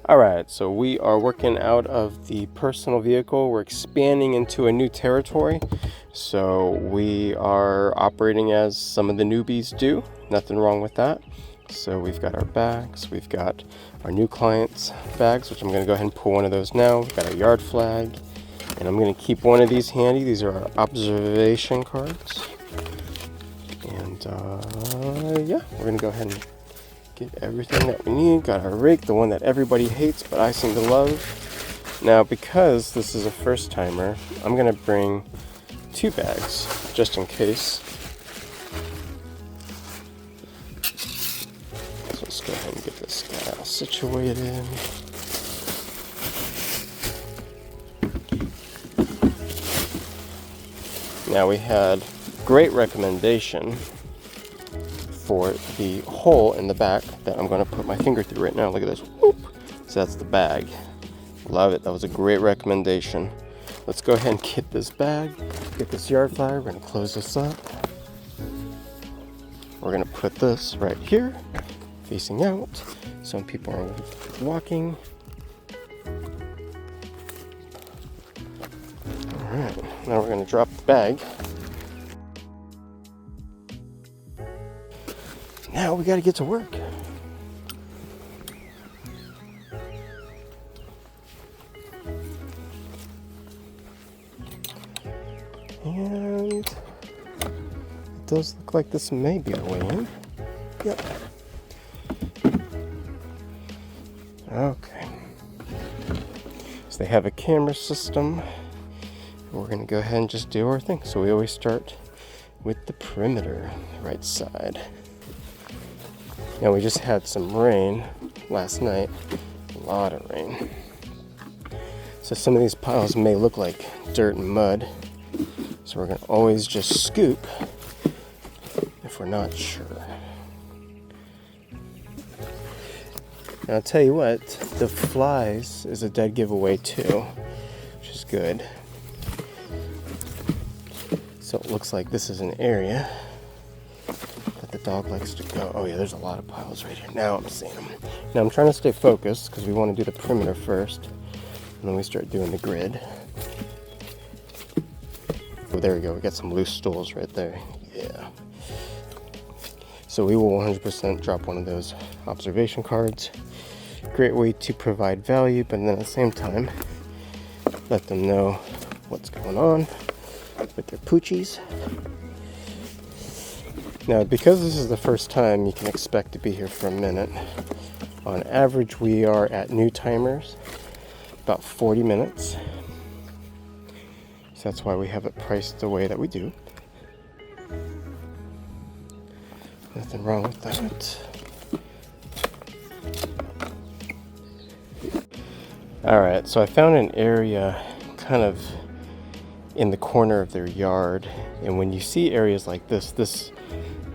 All right, so we are working out of the personal vehicle. We're expanding into a new territory. So we are operating as some of the newbies do. Nothing wrong with that. So we've got our bags, we've got our new clients' bags, which I'm gonna go ahead and pull one of those now. We've got our yard flag, and I'm gonna keep one of these handy. These are our observation cards. And yeah, we're gonna go ahead and get everything that we need. Got our rake, the one that everybody hates, but I seem to love. Now, because this is a first timer, I'm gonna bring 2 bags, just in case. So let's go ahead and get this guy all situated. Now, we had great recommendation for the hole in the back that I'm going to put my finger through right now. Look at this. Whoop. So that's the bag. Love it. That was a great recommendation. Let's go ahead and get this bag, get this yard flag. We're going to close this up. We're going to put this right here, facing out. Some people are walking. All right. Now we're going to drop the bag. Now we got to get to work. And it does look like this may be our way in. Yep. Okay. So they have a camera system. We're going to go ahead and just do our thing. So we always start with the perimeter, right side. Now we just had some rain last night, a lot of rain. So some of these piles may look like dirt and mud. So we're gonna always just scoop if we're not sure. Now I'll tell you what, the flies is a dead giveaway too, which is good. So it looks like this is an area the dog likes to go. Oh yeah, there's a lot of piles right here. Now I'm seeing them. Now I'm trying to stay focused because we want to do the perimeter first, and then we start doing the grid. Oh, there we go. We got some loose stools right there. Yeah. So we will 100% drop one of those observation cards. Great way to provide value, but then at the same time, let them know what's going on with their poochies. Now, because this is the first time, you can expect to be here for a minute. On average, we are at new timers about 40 minutes. So that's why we have it priced the way that we do. Nothing wrong with that. Alright, so I found an area kind of in the corner of their yard. And when you see areas like this, this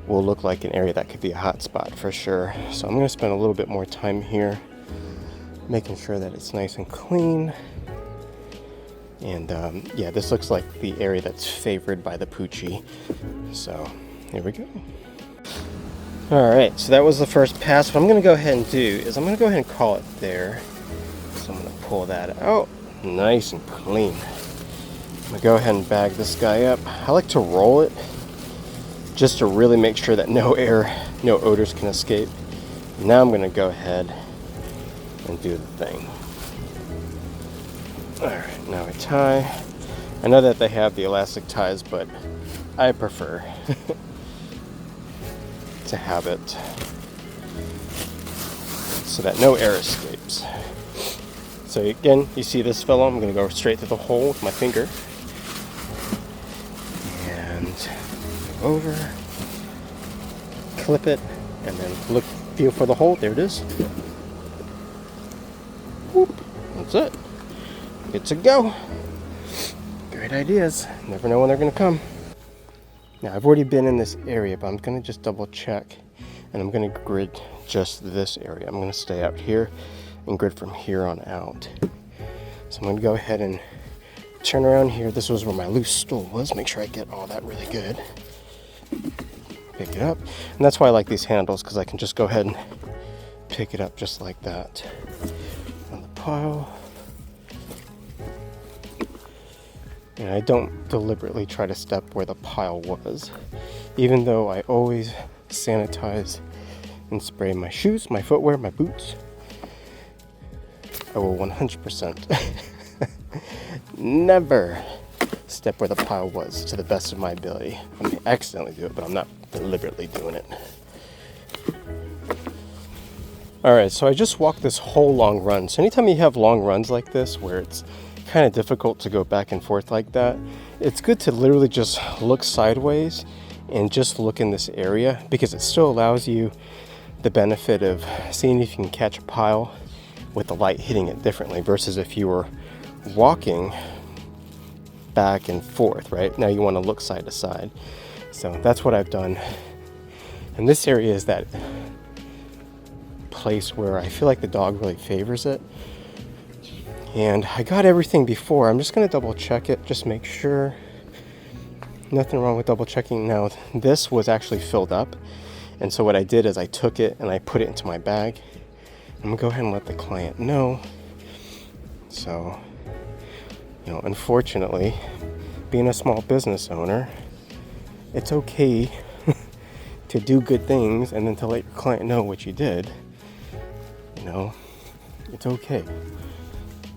will look like an area that could be a hot spot for sure. So I'm going to spend a little bit more time here making sure that it's nice and clean. And yeah, this looks like the area that's favored by the poochie. So here we go. Alright, so that was the first pass. What I'm going to go ahead and do is I'm going to go ahead and call it there. So I'm going to pull that out nice and clean. I'm going to go ahead and bag this guy up. I like to roll it just to really make sure that no air, no odors can escape. Now I'm going to go ahead and do the thing. Alright, now we tie. I know that they have the elastic ties, but I prefer to have it so that no air escapes. So again, you see this fellow, I'm going to go straight to the hole with my finger. Over, clip it, and then feel for the hole. There it is. Whoop. That's it. Good to go. Great ideas. Never know when they're going to come. Now, I've already been in this area, but I'm going to just double check, and I'm going to grid just this area. I'm going to stay out here and grid from here on out. So I'm going to go ahead and turn around here. This was where my loose stool was. Make sure I get all that really good. Pick it up, and that's why I like these handles, because I can just go ahead and pick it up just like that. pile. And I don't deliberately try to step where the pile was, even though I always sanitize and spray my shoes, my footwear, my boots. I will 100% never step where the pile was, to the best of my ability. I may accidentally do it, but I'm not deliberately doing it. Alright, so I just walked this whole long run. So anytime you have long runs like this, where it's kind of difficult to go back and forth like that, it's good to literally just look sideways and just look in this area, because it still allows you the benefit of seeing if you can catch a pile with the light hitting it differently, versus if you were walking back and forth, right? Now you want to look side to side. So that's what I've done. And this area is that place where I feel like the dog really favors it. And I got everything before. I'm just going to double check it, just make sure. Nothing wrong with double checking. Now, this was actually filled up. And so what I did is I took it and I put it into my bag. I'm going to go ahead and let the client know. So, you know, unfortunately, being a small business owner, it's okay to do good things and then to let your client know what you did. You know, it's okay.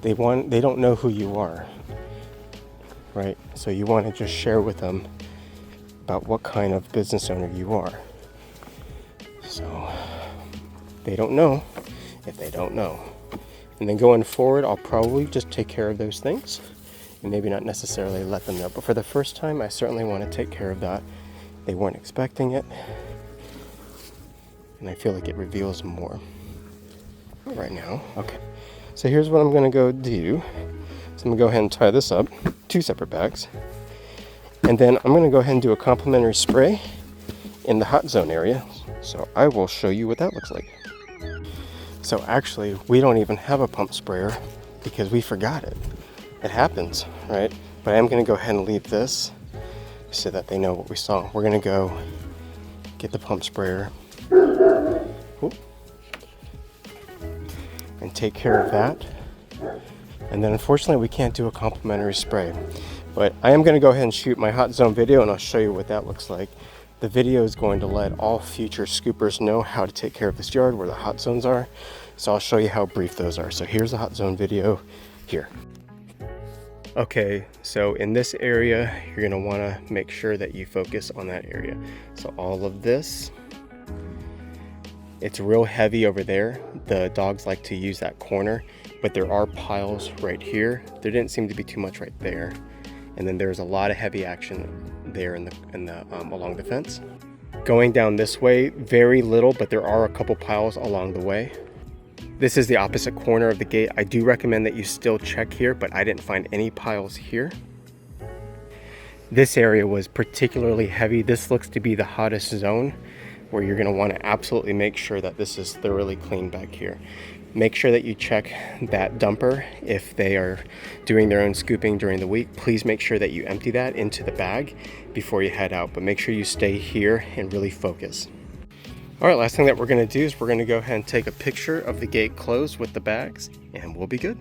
They don't know who you are, right? So you want to just share with them about what kind of business owner you are. So they don't know if they don't know. And then going forward, I'll probably just take care of those things and maybe not necessarily let them know. But for the first time, I certainly want to take care of that. They weren't expecting it. And I feel like it reveals more right now. Okay. So here's what I'm going to go do. So I'm going to go ahead and tie this up, 2 separate bags. And then I'm going to go ahead and do a complimentary spray in the hot zone area. So I will show you what that looks like. So actually, we don't even have a pump sprayer because we forgot it. It happens, right? But I am going to go ahead and leave this so that they know what we saw. We're going to go get the pump sprayer. Oop. And take care of that. And then unfortunately we can't do a complimentary spray, but I am going to go ahead and shoot my hot zone video and I'll show you what that looks like. The video is going to let all future scoopers know how to take care of this yard, where the hot zones are. So I'll show you how brief those are. So here's the hot zone video here. Okay, so in this area, you're going to want to make sure that you focus on that area. So all of this, it's real heavy over there. The dogs like to use that corner, but there are piles right here. There didn't seem to be too much right there. And then there's a lot of heavy action there in the along the fence. Going down this way, very little, but there are a couple piles along the way. This is the opposite corner of the gate. I do recommend that you still check here, but I didn't find any piles here. This area was particularly heavy. This looks to be the hottest zone, where you're going to want to absolutely make sure that this is thoroughly clean back here. Make sure that you check that dumper if they are doing their own scooping during the week. Please make sure that you empty that into the bag before you head out, but make sure you stay here and really focus. All right, last thing that we're going to do is we're going to go ahead and take a picture of the gate closed with the bags, and we'll be good.